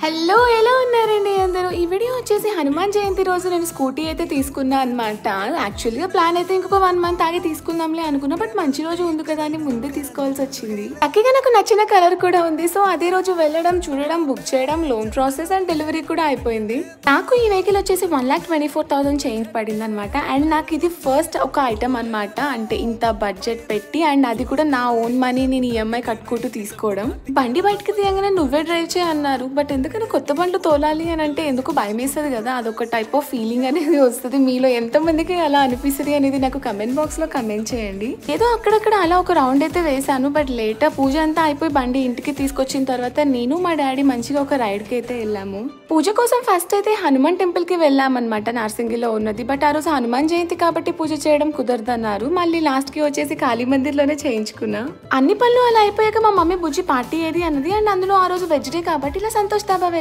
Hello ఎలా ఉన్నారండి అందరూ? ఈ వీడియో వచ్చేసి హనుమాన్ జయంతి రోజు నేను స్కూటీ అయితే తీసుకున్నా అనమాట. యాక్చువల్గా ప్లాన్ అయితే ఇంకొక 1 మంత్ ఆగి తీసుకుందాంలే అనుకున్నా, బట్ మంచి రోజు ఉంది కదా అని ముందే తీసుకోవాల్సి వచ్చింది. లక్కీగా నాకు నచ్చిన కలర్ కూడా ఉంది. సో అదే రోజు వెళ్ళడం, చూడడం, బుక్ చేయడం, లోన్ ప్రాసెస్ అండ్ డెలివరీ కూడా అయిపోయింది. నాకు ఈ వెహికల్ వచ్చేసి 1,24,000 చేంజ్ పడింది అనమాట. అండ్ నాకు ఇది ఫస్ట్ ఒక ఐటమ్ అనమాట. అంటే ఇంత బడ్జెట్ పెట్టి అండ్ అది కూడా నా ఓన్ మనీ నేను ఈఎంఐ కట్టుకుంటూ తీసుకోవడం. బండి బయటకి తీయగానే నువ్వే డ్రైవ్ చేయ అన్నారు. బట్ ఎందుకంటే కొత్త బండ్లు తోలాలి అని అంటే ఎందుకు భయం వేస్తుంది కదా, అదొక టైప్ ఆఫ్ ఫీలింగ్ అనేది వస్తుంది. మీలో ఎంతమందికి అలా అనిపిస్తుంది అనేది నాకు కమెంట్ బాక్స్ లో కమెంట్ చేయండి. ఏదో అక్కడక్కడ అలా ఒక రౌండ్ అయితే వేసాను. బట్ లేటర్ పూజ అంతా అయిపోయి బండి ఇంటికి తీసుకొచ్చిన తర్వాత నేను మా డాడీ మంచిగా ఒక రైడ్ కి అయితే వెళ్ళాము. పూజ కోసం ఫస్ట్ అయితే హనుమాన్ టెంపుల్ కి వెళ్ళామన్నమాట, నార్సింగిలో ఉన్నది. బట్ ఆ రోజు హనుమాన్ జయంతి కాబట్టి పూజ చేయడం కుదరదన్నారు. మళ్ళీ లాస్ట్ కి వచ్చేసి కాళీ మందిర్ లోనే చేయించుకున్నా. అన్ని పనులు అలా అయిపోయాక మా మమ్మీ బుజ్జి పార్టీ ఏది అన్నది. అండ్ అందులో ఆ రోజు వెజ్ డే కాబట్టి ఇలా సంతోష్ దాబా వెళ్ళాం.